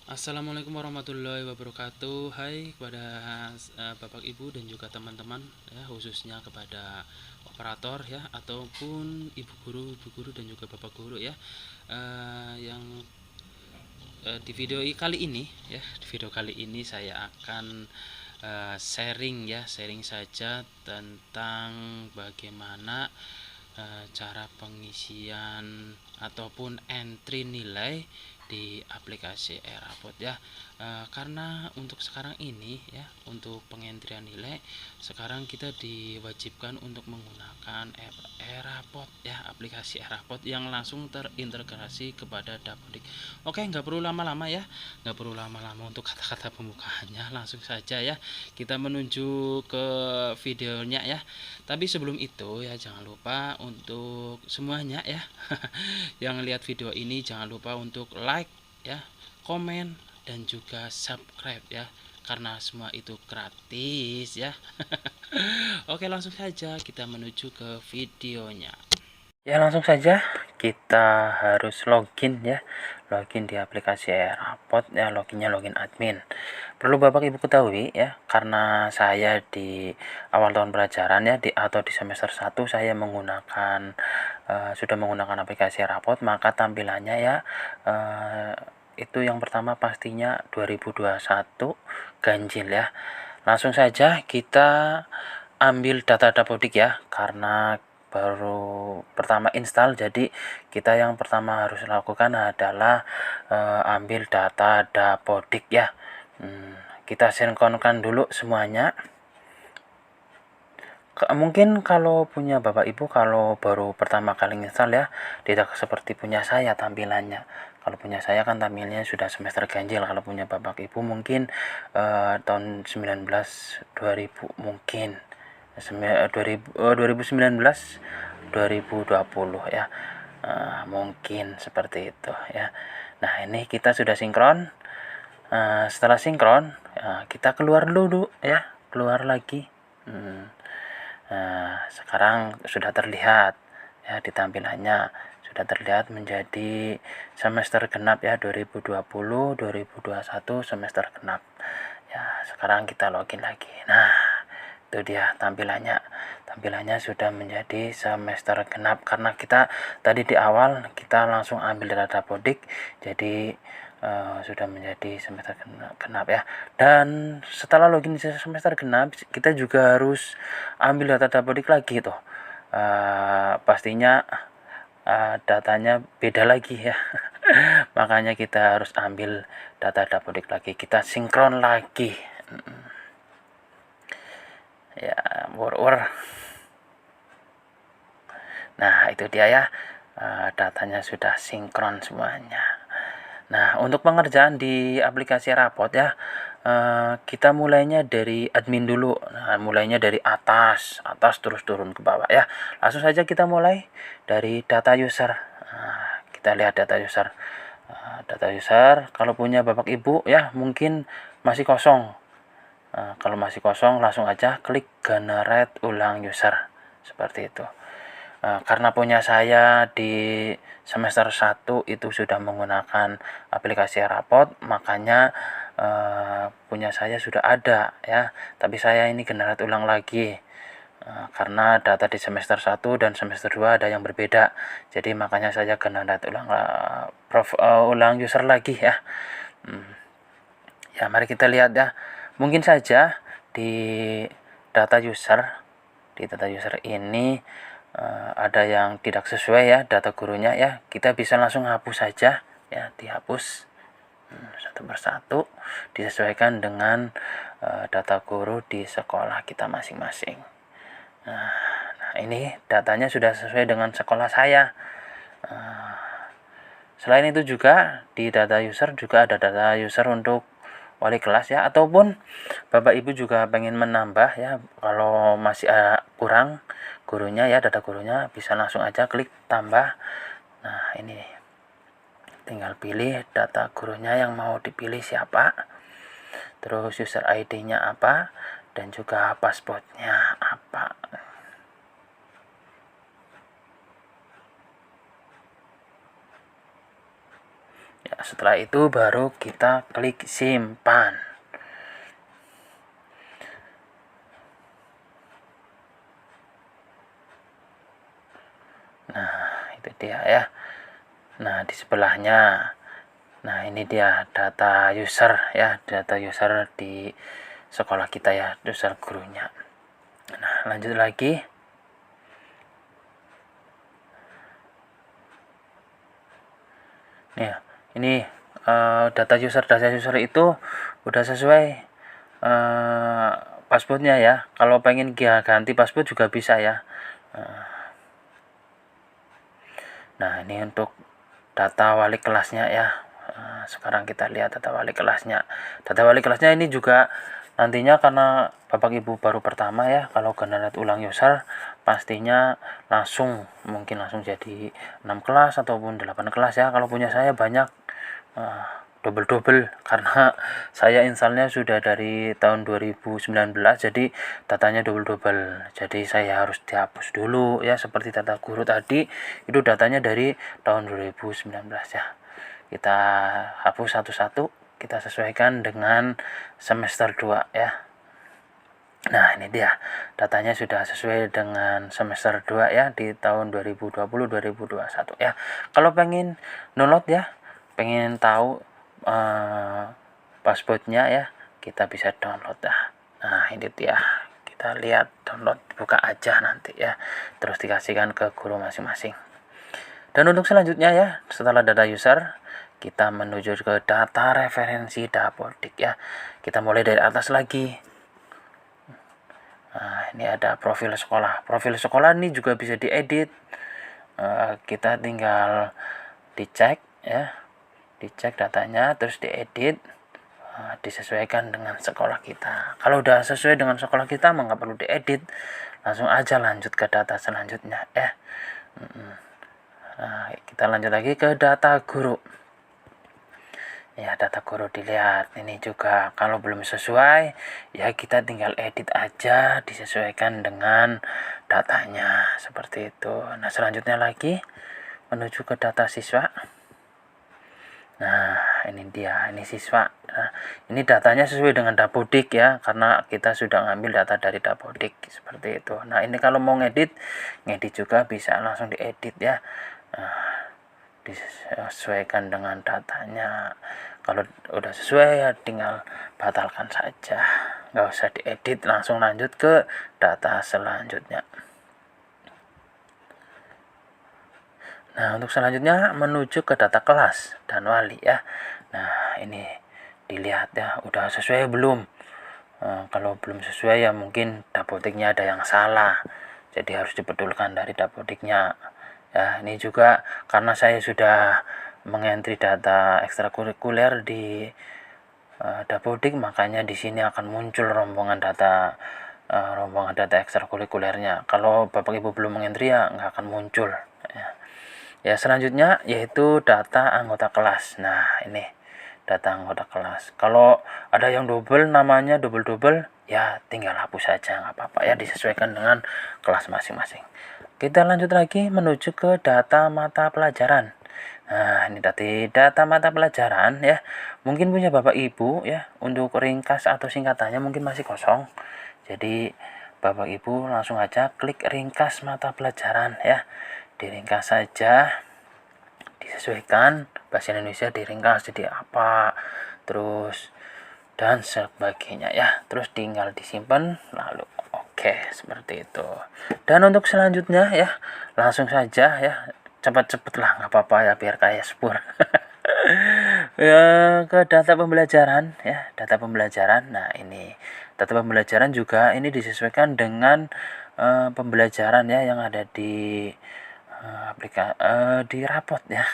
Assalamualaikum warahmatullahi wabarakatuh. Hai kepada Bapak Ibu dan juga teman-teman ya, khususnya kepada operator ya ataupun ibu guru dan juga bapak guru ya. Yang di video kali ini ya, di video kali ini saya akan sharing saja tentang bagaimana cara pengisian ataupun entry nilai di aplikasi Erapot ya. Karena untuk sekarang ini ya, untuk pengentrian nilai sekarang kita diwajibkan untuk menggunakan Erapot ya, aplikasi Erapot yang langsung terintegrasi kepada Dapodik. Oke, nggak perlu lama-lama ya, nggak perlu lama-lama untuk kata-kata pembukaannya, langsung saja ya kita menuju ke videonya ya. Tapi sebelum itu ya, jangan lupa untuk semuanya ya yang lihat video ini, jangan lupa untuk like ya, komen dan juga subscribe ya, karena semua itu gratis ya. Oke, langsung saja kita menuju ke videonya. Ya, langsung saja kita harus login ya. Login di aplikasi Erapot ya, loginnya login admin. Perlu Bapak Ibu ketahui ya, karena saya di awal tahun pelajaran ya atau di semester 1 saya menggunakan sudah menggunakan aplikasi Erapot, maka tampilannya ya itu yang pertama pastinya 2021 ganjil ya. Langsung saja kita ambil data Dapodik ya, karena baru pertama install, jadi kita yang pertama harus lakukan adalah ambil data Dapodik ya. Kita sinkronkan dulu semuanya. Mungkin kalau punya Bapak Ibu, kalau baru pertama kali install ya, tidak seperti punya saya tampilannya. Kalau punya saya kan tampilannya sudah semester ganjil. Kalau punya Bapak Ibu mungkin tahun 19 2000 mungkin 2019 2020 ya, mungkin seperti itu ya. Nah, ini kita sudah sinkron. Setelah sinkron kita keluar dulu ya, keluar lagi. Sekarang sudah terlihat ya, di tampilannya sudah terlihat menjadi semester genap ya, 2020 2021 semester genap ya. Sekarang kita login lagi. Nah, itu dia tampilannya sudah menjadi semester genap, karena kita tadi di awal kita langsung ambil data Dapodik, jadi sudah menjadi semester genap ya. Dan setelah login semester genap, kita juga harus ambil data Dapodik lagi tuh. Pastinya datanya beda lagi ya. Makanya kita harus ambil data Dapodik lagi, kita sinkron lagi ya, war. Nah, itu dia ya, datanya sudah sinkron semuanya. Nah, untuk pengerjaan di aplikasi Rapot ya, kita mulainya dari admin dulu. Nah, mulainya dari atas terus turun ke bawah ya. Langsung saja kita mulai dari data user. Nah, kita lihat data user. Data user kalau punya Bapak Ibu ya, mungkin masih kosong. Kalau masih kosong, langsung aja klik generate ulang user seperti itu. Karena punya saya di semester 1 itu sudah menggunakan aplikasi Rapot, makanya punya saya sudah ada ya, tapi saya ini generate ulang lagi. Karena data di semester 1 dan semester 2 ada yang berbeda, jadi makanya saya generate ulang user lagi ya. Ya, mari kita lihat ya. Mungkin saja di data user ini ada yang tidak sesuai ya data gurunya ya. Kita bisa langsung hapus saja ya, dihapus satu persatu, disesuaikan dengan data guru di sekolah kita masing-masing. Nah, ini datanya sudah sesuai dengan sekolah saya. Selain itu juga di data user juga ada data user untuk wali kelas ya, ataupun Bapak Ibu juga pengen menambah ya, kalau masih kurang gurunya ya, data gurunya, bisa langsung aja klik tambah. Nah, ini tinggal pilih data gurunya yang mau dipilih siapa, terus user ID-nya apa, dan juga passwordnya apa. Ya, setelah itu baru kita klik simpan. Nah, itu dia ya. Nah, di sebelahnya, nah ini dia data user ya, data user di sekolah kita ya, user gurunya. Nah, lanjut lagi. Ya, ini data user itu udah sesuai passwordnya ya. Kalau pengen ganti password juga bisa ya. Nah, ini untuk data wali kelasnya ya. Sekarang kita lihat data wali kelasnya. Data wali kelasnya ini juga nantinya karena Bapak Ibu baru pertama ya, kalau generate ulang user pastinya mungkin langsung jadi 6 kelas ataupun 8 kelas ya. Kalau punya saya banyak double karena saya installnya sudah dari tahun 2019, jadi datanya double, jadi saya harus dihapus dulu ya. Seperti data guru tadi itu datanya dari tahun 2019 ya, kita hapus satu-satu, kita sesuaikan dengan semester 2 ya. Nah, ini dia datanya sudah sesuai dengan semester 2 ya, di tahun 2020-2021 ya. Kalau pengen download ya, pengen tahu passwordnya ya, kita bisa download dah. Nah, ini dia, kita lihat, download, buka aja nanti ya, terus dikasihkan ke guru masing-masing. Dan untuk selanjutnya ya, setelah data user, kita menuju ke data referensi Dapodik ya. Kita mulai dari atas lagi. Nah, ini ada profil sekolah. Profil sekolah ini juga bisa diedit. Kita tinggal dicek ya, dicek datanya, terus diedit, disesuaikan dengan sekolah kita. Kalau udah sesuai dengan sekolah kita, nggak perlu diedit, langsung aja lanjut ke data selanjutnya ya. Nah, kita lanjut lagi ke data guru ya. Data guru dilihat, ini juga kalau belum sesuai ya kita tinggal edit aja, disesuaikan dengan datanya seperti itu. Nah, selanjutnya lagi menuju ke data siswa. Nah, ini dia, ini siswa. Nah, ini datanya sesuai dengan Dapodik ya, karena kita sudah ngambil data dari Dapodik seperti itu. Nah, ini kalau mau ngedit juga bisa langsung diedit ya. Nah, disesuaikan dengan datanya. Kalau udah sesuai ya tinggal batalkan saja, nggak usah diedit, langsung lanjut ke data selanjutnya. Nah, untuk selanjutnya menuju ke data kelas dan wali ya. Nah, ini dilihat ya, udah sesuai belum. Kalau belum sesuai ya mungkin Dapodiknya ada yang salah, jadi harus dibetulkan dari Dapodiknya ya. Ini juga karena saya sudah mengentri data ekstrakurikuler di Dapodik, makanya di sini akan muncul rombongan data ekstrakurikulernya. Kalau Bapak Ibu belum mengentri ya nggak akan muncul ya. Ya, selanjutnya yaitu data anggota kelas. Nah, ini data anggota kelas. Kalau ada yang namanya double ya tinggal hapus saja, nggak apa-apa ya, disesuaikan dengan kelas masing-masing. Kita lanjut lagi menuju ke data mata pelajaran. Nah, ini data mata pelajaran ya. Mungkin punya Bapak Ibu ya, untuk ringkas atau singkatannya mungkin masih kosong. Jadi Bapak Ibu langsung aja klik ringkas mata pelajaran ya. Diringkas saja, disesuaikan bahasa Indonesia, diringkas jadi apa, terus dan sebagainya ya. Terus tinggal disimpan, lalu oke, seperti itu. Dan untuk selanjutnya ya, langsung saja ya, cepat-cepat lah, nggak apa-apa ya, biar kayak spur. Ya, ke data pembelajaran ya, data pembelajaran. Nah, ini data pembelajaran juga ini disesuaikan dengan pembelajaran ya yang ada di di rapot ya.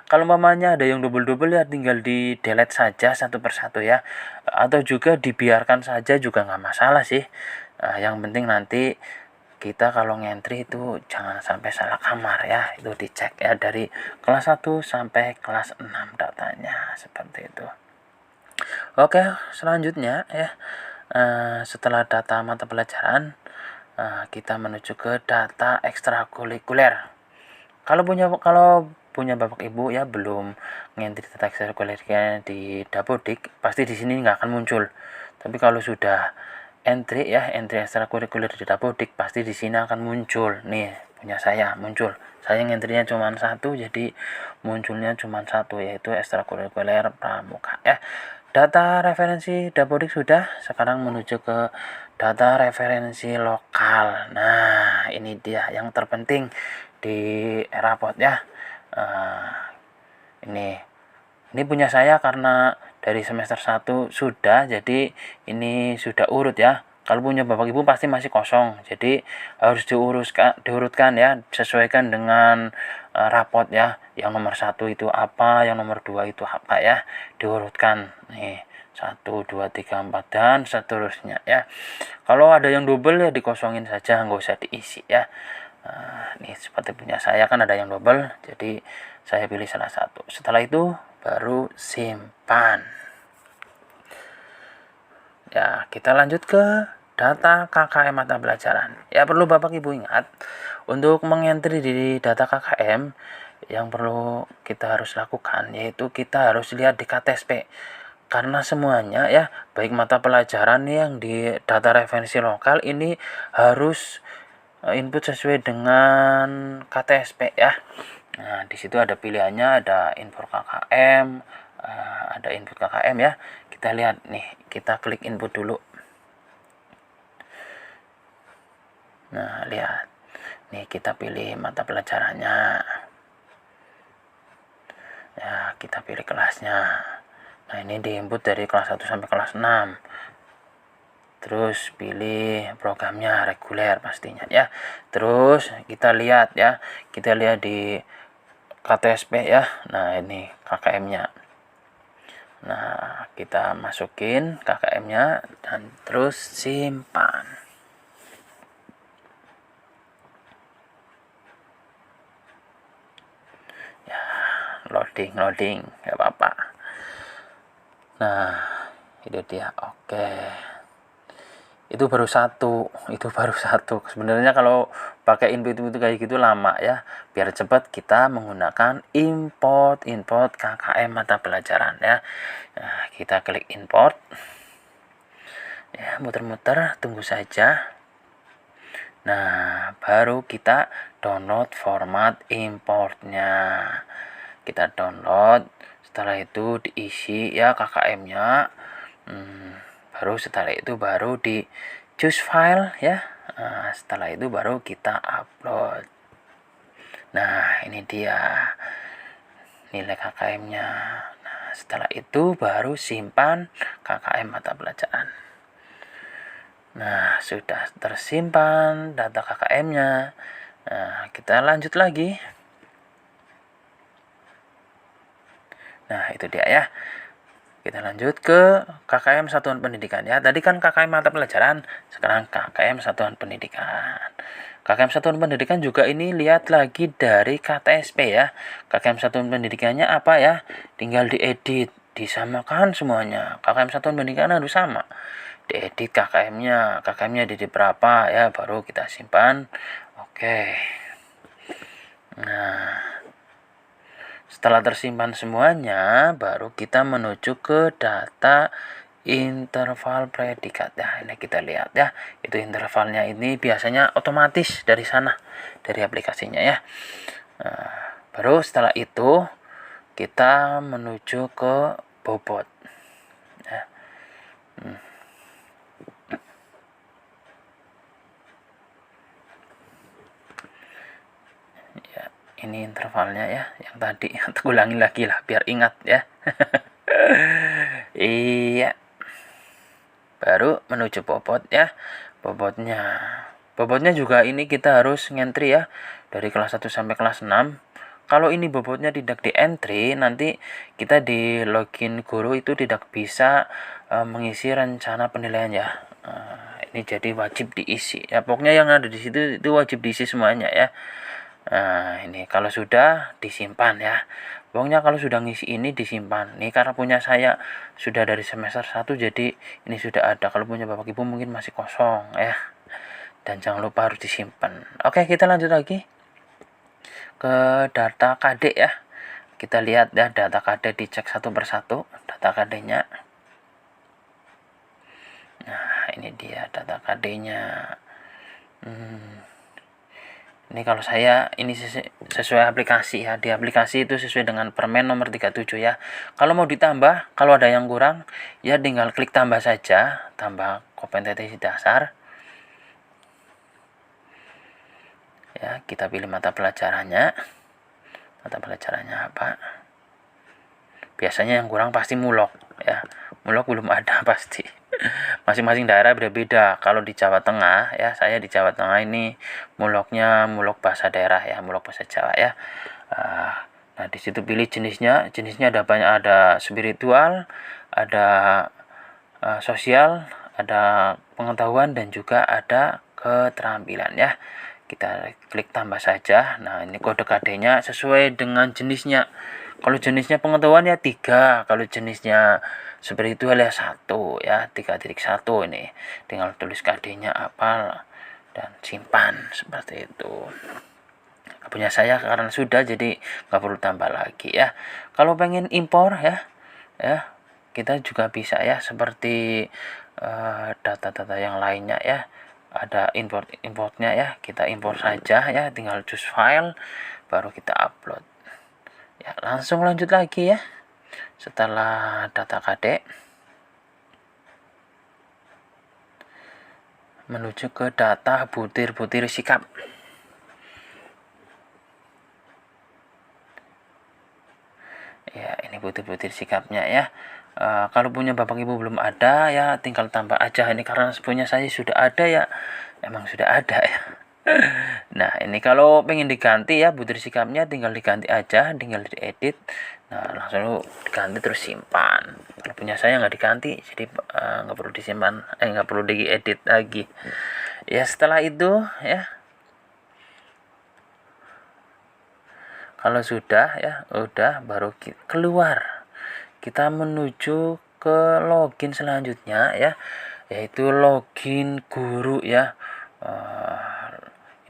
Kalau mamanya ada yang double ya tinggal di delete saja satu persatu ya, atau juga dibiarkan saja juga nggak masalah sih. Yang penting nanti kita kalau ngentri itu jangan sampai salah kamar ya, itu dicek ya dari kelas 1 sampai kelas 6 datanya seperti itu. Oke, selanjutnya ya, setelah data mata pelajaran, kita menuju ke data ekstrakurikuler. Kalau punya Bapak Ibu ya belum ngentri data ekstrakurikulernya di Dapodik, pasti di sini nggak akan muncul. Tapi kalau sudah entry ekstrakurikuler di Dapodik, pasti di sini akan muncul. Nih punya saya muncul. Saya ngentrinya cuma satu, jadi munculnya cuma satu, yaitu ekstrakurikuler pramuka ya. Data referensi Dapodik sudah, sekarang menuju ke data referensi lokal. Nah, ini dia yang terpenting di Erapot ya. Ini punya saya karena dari semester 1 sudah, jadi ini sudah urut ya. Kalau punya Bapak Ibu pasti masih kosong, jadi harus diurutkan ya, sesuaikan dengan rapot ya. Yang nomor 1 itu apa, yang nomor 2 itu apa ya, diurutkan nih 1, 2, 3, 4 dan seterusnya ya. Kalau ada yang double ya dikosongin saja, nggak usah diisi ya. Nih seperti punya saya kan ada yang double, jadi saya pilih salah satu. Setelah itu baru simpan. Ya, kita lanjut ke data KKM mata pelajaran. Ya, perlu Bapak Ibu ingat, untuk mengentri di data KKM yang perlu kita harus lakukan yaitu kita harus lihat di KTSP. Karena semuanya ya, baik mata pelajaran yang di data referensi lokal ini harus input sesuai dengan KTSP ya. Nah, di situ ada pilihannya, ada input KKM, ada input KKM ya. Kita lihat nih, kita klik input dulu. Nah, lihat. Nih kita pilih mata pelajarannya. Ya, kita pilih kelasnya. Nah, ini diinput dari kelas 1 sampai kelas 6. Terus pilih programnya reguler pastinya ya. Terus kita lihat ya, kita lihat di KTSP ya. Nah, ini KKM-nya. Nah, kita masukin KKM-nya dan terus simpan. Ya, loading, nggak apa-apa. Nah, itu dia. Oke. Itu baru satu. Sebenarnya kalau pakai input itu kayak gitu lama ya. Biar cepat kita menggunakan import KKM mata pelajaran ya. Nah, kita klik import. Ya, muter-muter, tunggu saja. Nah, baru kita download format importnya. Kita download, setelah itu diisi ya KKM-nya. Baru di choose file ya. Nah, setelah itu baru kita upload. Nah, ini dia nilai KKM-nya. Nah, setelah itu baru simpan KKM mata pelajaran. Nah, sudah tersimpan data KKM-nya. Nah, kita lanjut lagi. Nah, itu dia ya. Kita lanjut ke KKM Satuan Pendidikan ya. Tadi kan KKM mata pelajaran, sekarang KKM Satuan Pendidikan. KKM Satuan Pendidikan juga ini lihat lagi dari KTSP ya. KKM Satuan Pendidikannya apa ya? Tinggal diedit, disamakan semuanya. KKM Satuan Pendidikan harus sama. Diedit KKM-nya diedit berapa ya, baru kita simpan. Oke. Nah, setelah tersimpan semuanya, baru kita menuju ke data interval predikat. Nah, ini kita lihat ya. Itu intervalnya ini biasanya otomatis dari sana, dari aplikasinya ya. Nah, baru setelah itu kita menuju ke bobot. Ya. Ya, ini intervalnya ya, yang tadi. Ulangin lagi lah biar ingat ya. Iya. Baru menuju bobot ya. Bobotnya juga ini kita harus ngentri ya, dari kelas 1 sampai kelas 6. Kalau ini bobotnya tidak di entry, nanti kita di login guru itu tidak bisa mengisi rencana penilaian ya. Ini jadi wajib diisi ya. Pokoknya yang ada di situ itu wajib diisi semuanya ya. Nah, ini kalau sudah disimpan ya. Pokoknya kalau sudah ngisi ini disimpan. Nih karena punya saya sudah dari semester 1, jadi ini sudah ada. Kalau punya Bapak Ibu mungkin masih kosong ya. Dan jangan lupa harus disimpan. Oke, kita lanjut lagi ke data KD ya. kita lihat ya data KD, dicek satu persatu data KD-nya. Nah, ini dia data KD-nya. Ini kalau saya ini sesuai aplikasi ya. Di aplikasi itu sesuai dengan permen nomor 37 ya. Kalau mau ditambah, kalau ada yang kurang ya tinggal klik tambah saja, tambah kompetensi dasar. Ya, kita pilih mata pelajarannya. Mata pelajarannya apa? Biasanya yang kurang pasti mulok ya. Mulok belum ada pasti. Masing-masing daerah beda-beda. Kalau di Jawa Tengah ya, saya di Jawa Tengah ini muloknya mulok bahasa daerah ya, mulok bahasa Jawa ya. Nah, di situ pilih jenisnya. Jenisnya ada banyak, ada spiritual, ada sosial, ada pengetahuan, dan juga ada keterampilan ya. Kita klik tambah saja. Nah, ini kode KD-nya sesuai dengan jenisnya. Kalau jenisnya pengetahuan ya 3, kalau jenisnya spiritual ya 1 ya, 3.1 ini. Tinggal tulis KD-nya apa dan simpan seperti itu. Punya saya karena sudah, jadi nggak perlu tambah lagi ya. Kalau pengen impor ya kita juga bisa ya, seperti data-data yang lainnya ya. Ada importnya ya, kita impor saja ya, tinggal choose file baru kita upload ya. Langsung lanjut lagi ya. Setelah data KD menuju ke data butir-butir sikap. Ya, ini butir-butir sikapnya ya. Kalau punya bapak ibu belum ada ya, tinggal tambah aja. Ini karena punya saya sudah ada ya, emang sudah ada ya. Nah, ini kalau pengen diganti ya butir sikapnya, tinggal diganti aja, tinggal diedit. Nah, langsung diganti terus simpan. Kalau punya saya nggak diganti, jadi nggak perlu disimpan, nggak perlu diedit lagi. Ya, setelah itu ya, kalau sudah ya, udah baru keluar. Kita menuju ke login selanjutnya ya, yaitu login guru ya.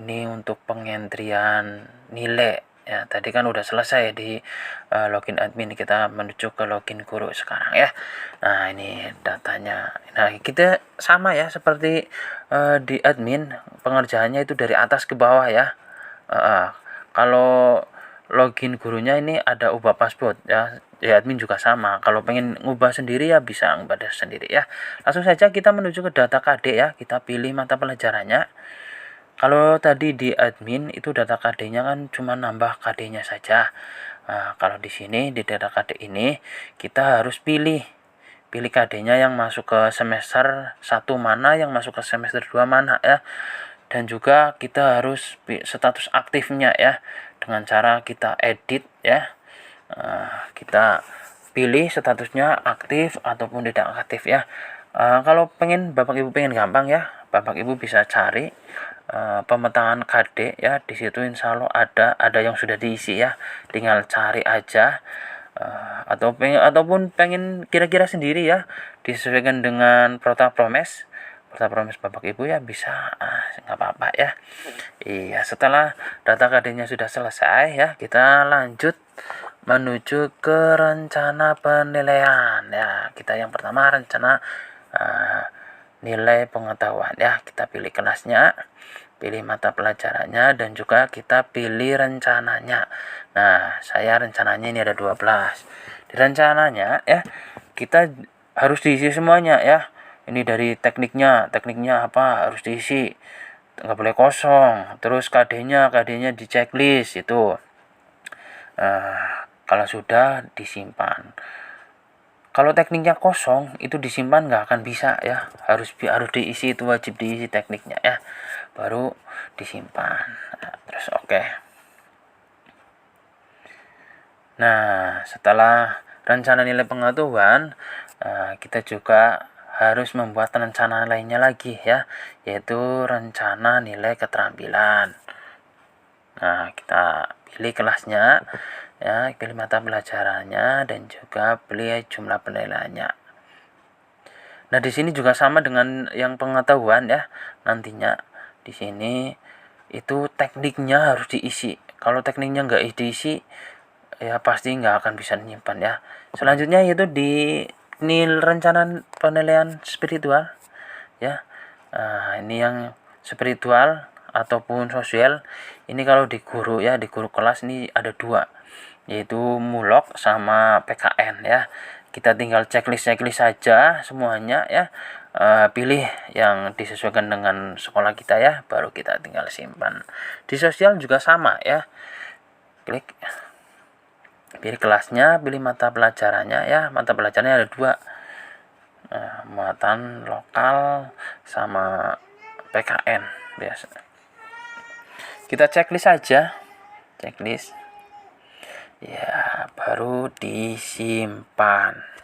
Ini untuk pengentrian nilai ya. Tadi kan udah selesai di login admin, kita menuju ke login guru sekarang ya. Nah, ini datanya. Nah, kita sama ya seperti di admin, pengerjaannya itu dari atas ke bawah ya. Kalau login gurunya ini ada ubah password ya. Ya, admin juga sama. Kalau pengen ngubah sendiri ya bisa ngubah sendiri ya. Langsung saja kita menuju ke data KD ya. Kita pilih mata pelajarannya. Kalau tadi di admin itu data KD-nya kan cuma nambah KD-nya saja. Nah, kalau di sini di data KD ini kita harus pilih KD-nya yang masuk ke semester 1 mana, yang masuk ke semester 2 mana ya. Dan juga kita harus status aktifnya ya, dengan cara kita edit ya. Kita pilih statusnya aktif ataupun tidak aktif ya. Kalau bapak ibu pengen gampang ya, bapak ibu bisa cari pemetaan KD ya. Di situ insya Allah ada yang sudah diisi ya, tinggal cari aja. Ataupun pengen kira-kira sendiri ya, disesuaikan dengan Promes bapak ibu ya, bisa, nggak apa-apa ya. Iya, setelah data KD-nya sudah selesai ya, kita lanjut menuju ke rencana penilaian ya. Kita yang pertama rencana nilai pengetahuan ya. Kita pilih kelasnya, pilih mata pelajarannya, dan juga kita pilih rencananya. Nah, saya rencananya ini ada 12. Di rencananya ya, kita harus diisi semuanya ya. Ini dari tekniknya apa harus diisi, nggak boleh kosong. Terus KD-nya di checklist itu. Kalau sudah disimpan. Kalau tekniknya kosong itu disimpan nggak akan bisa ya, harus diisi, itu wajib diisi tekniknya ya, baru disimpan. Nah, terus oke. Nah, setelah rencana nilai pengetahuan, kita juga harus membuat rencana lainnya lagi ya, yaitu rencana nilai keterampilan. Nah, kita pilih kelasnya ya, pilih mata pelajarannya, dan juga pilih jumlah penilaiannya. Nah, di sini juga sama dengan yang pengetahuan ya. Nantinya di sini itu tekniknya harus diisi. Kalau tekniknya nggak diisi, ya pasti nggak akan bisa menyimpan ya. Selanjutnya yaitu di rencana penilaian spiritual ya. Ini yang spiritual ataupun sosial, ini kalau di guru ya, di guru kelas ini ada dua, yaitu mulok sama PKN ya. Kita tinggal checklist saja semuanya ya. Pilih yang disesuaikan dengan sekolah kita ya, baru kita tinggal simpan. Di sosial juga sama ya, klik pilih kelasnya, pilih mata pelajarannya ya. Mata pelajarannya ada dua, muatan lokal sama PKN biasa. Kita checklist saja, checklist ya, baru disimpan.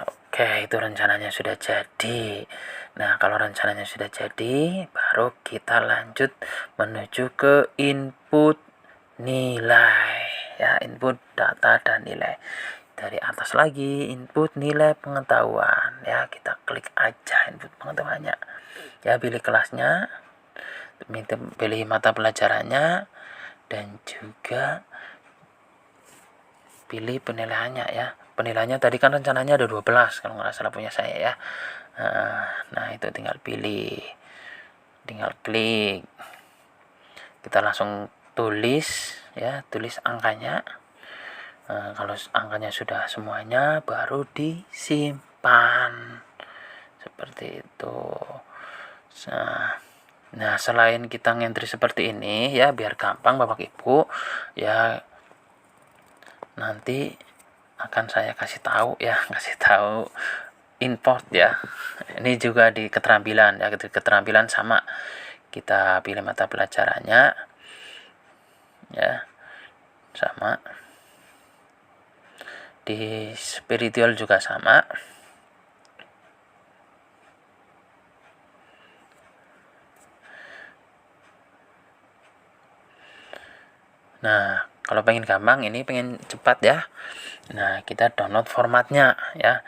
Oke, itu rencananya sudah jadi. Nah, kalau rencananya sudah jadi, baru kita lanjut menuju ke input nilai ya, input data dan nilai. Dari atas lagi input nilai pengetahuan ya, kita klik aja input pengetahuannya ya, pilih kelasnya, pilih mata pelajarannya, dan juga pilih penilaiannya ya. Penilaiannya tadi kan rencananya ada 12 kalau nggak salah punya saya ya. Nah itu tinggal pilih, tinggal klik, kita langsung tulis ya, tulis angkanya. Kalau angkanya sudah semuanya, baru disimpan seperti itu. Nah selain kita ngentri seperti ini ya, biar gampang Bapak Ibu ya, nanti akan saya kasih tahu ya, import ya. Ini juga di keterampilan ya, keterampilan sama, kita pilih mata pelajarannya ya, sama. Di spiritual juga sama. Nah kalau pengen gampang, ini pengen cepat ya, nah kita download formatnya ya.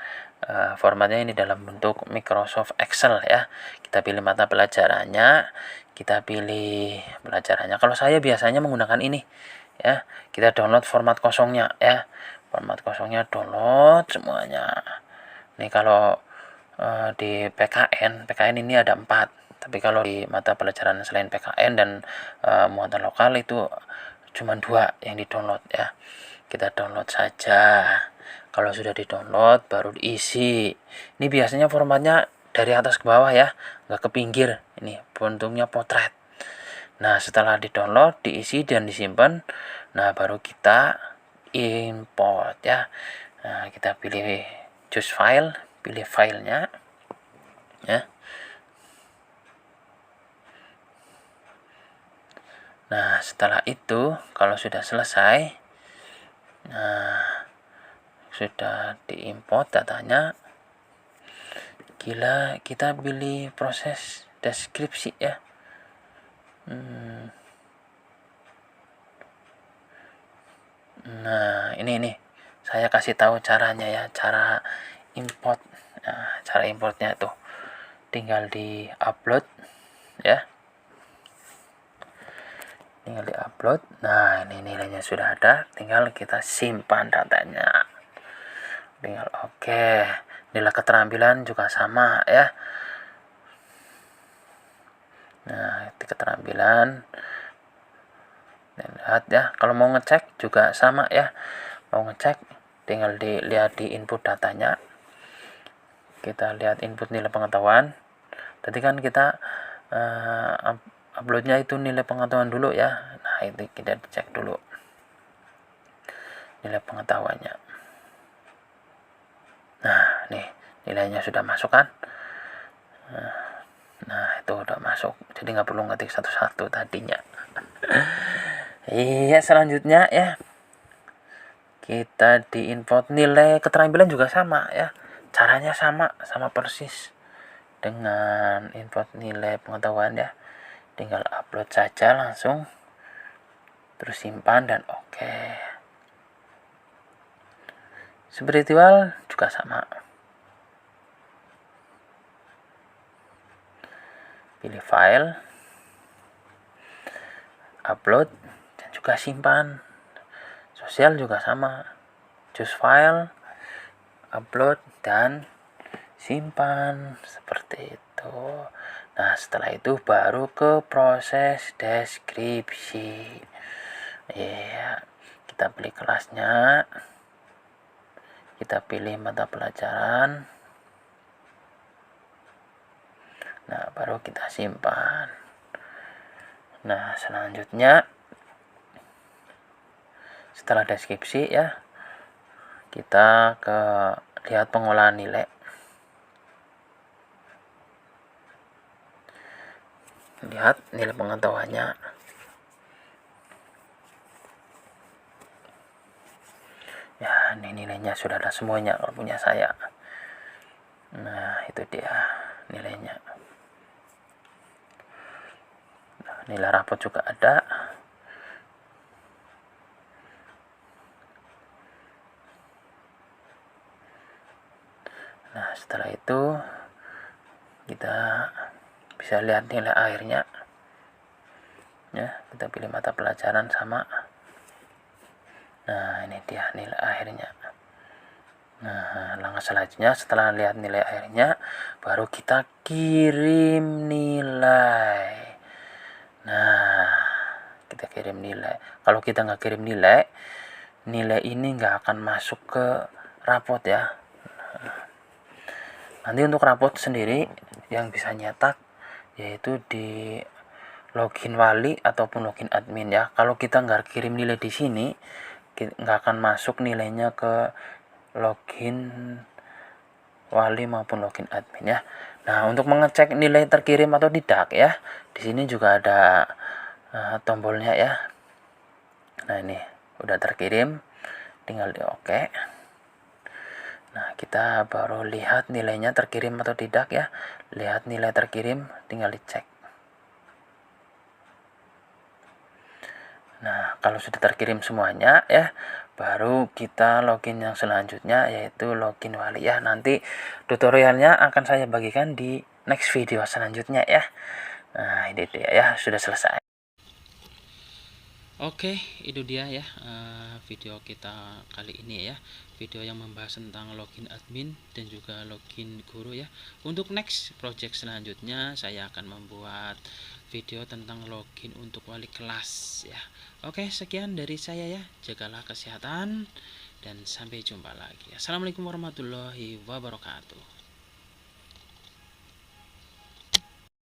Formatnya ini dalam bentuk Microsoft Excel ya. Kita pilih mata pelajarannya, kita pilih pelajarannya. Kalau saya biasanya menggunakan ini ya, kita download format kosongnya ya, format kosongnya download semuanya. Ini kalau di PKN ini ada 4, tapi kalau di mata pelajaran selain PKN dan muatan lokal itu cuma 2 yang di download ya. Kita download saja. Kalau sudah di download baru diisi. Ini biasanya formatnya dari atas ke bawah ya, nggak ke pinggir. Ini bentuknya potret. Nah setelah di download, diisi dan disimpan, nah baru kita import ya. Nah kita pilih choose file, pilih filenya ya. Nah setelah itu kalau sudah selesai, nah sudah diimport datanya, kita pilih proses deskripsi ya. Nah ini saya kasih tahu caranya ya, cara import. Nah cara importnya tuh tinggal di upload ya, tinggal di upload. Nah ini nilainya sudah ada, tinggal kita simpan datanya, tinggal oke. Nilai keterampilan juga sama ya. Nah di keterampilan lihat ya, kalau mau ngecek juga sama ya, mau ngecek tinggal dilihat di input datanya. Kita lihat input nilai pengetahuan. Tadi kan kita uploadnya itu nilai pengetahuan dulu ya. Nah itu kita cek dulu nilai pengetahuannya. Nah nih nilainya sudah masuk kan. Nah itu udah masuk, jadi nggak perlu ngetik satu-satu tadinya. Iya selanjutnya ya, kita di import nilai keterampilan juga sama ya, caranya sama persis dengan import nilai pengetahuan ya. Tinggal upload saja langsung, terus simpan dan oke. Spiritual juga sama, pilih file, upload dan juga simpan. Sosial juga sama, choose file, upload dan simpan seperti itu. Nah, setelah itu baru ke proses deskripsi. Ya, kita pilih kelasnya, kita pilih mata pelajaran. Nah, baru kita simpan. Nah, selanjutnya setelah deskripsi ya, kita ke lihat pengolahan nilai. Lihat nilai pengetahuannya. Ya, ini nilainya sudah ada semuanya kalau punya saya. Nah, itu dia nilainya. Nah, nilai rapot juga ada. Nah, setelah itu kita bisa lihat nilai akhirnya. Ya, kita pilih mata pelajaran sama. Nah, ini dia nilai akhirnya. Nah, langkah selanjutnya setelah lihat nilai akhirnya, baru kita kirim nilai. Nah, kita kirim nilai. Kalau kita nggak kirim nilai, nilai ini nggak akan masuk ke rapot ya. Nanti untuk rapot sendiri yang bisa nyetak yaitu di login wali ataupun login admin ya. Kalau kita nggak kirim nilai di sini, nggak akan masuk nilainya ke login wali maupun login admin ya. Nah, untuk mengecek nilai terkirim atau tidak ya, di sini juga ada tombolnya ya. Nah, ini udah terkirim, tinggal di oke. Nah, kita baru lihat nilainya terkirim atau tidak ya. Lihat nilai terkirim, tinggal dicek. Nah, kalau sudah terkirim semuanya ya, baru kita login yang selanjutnya yaitu login wali ya. Nanti tutorialnya akan saya bagikan di next video selanjutnya ya. Nah, ini dia ya, sudah selesai. Oke, itu dia ya video kita kali ini ya. Video yang membahas tentang login admin dan juga login guru ya. Untuk next project selanjutnya saya akan membuat video tentang login untuk wali kelas ya. Oke, sekian dari saya ya. Jagalah kesehatan dan sampai jumpa lagi. Assalamualaikum warahmatullahi wabarakatuh.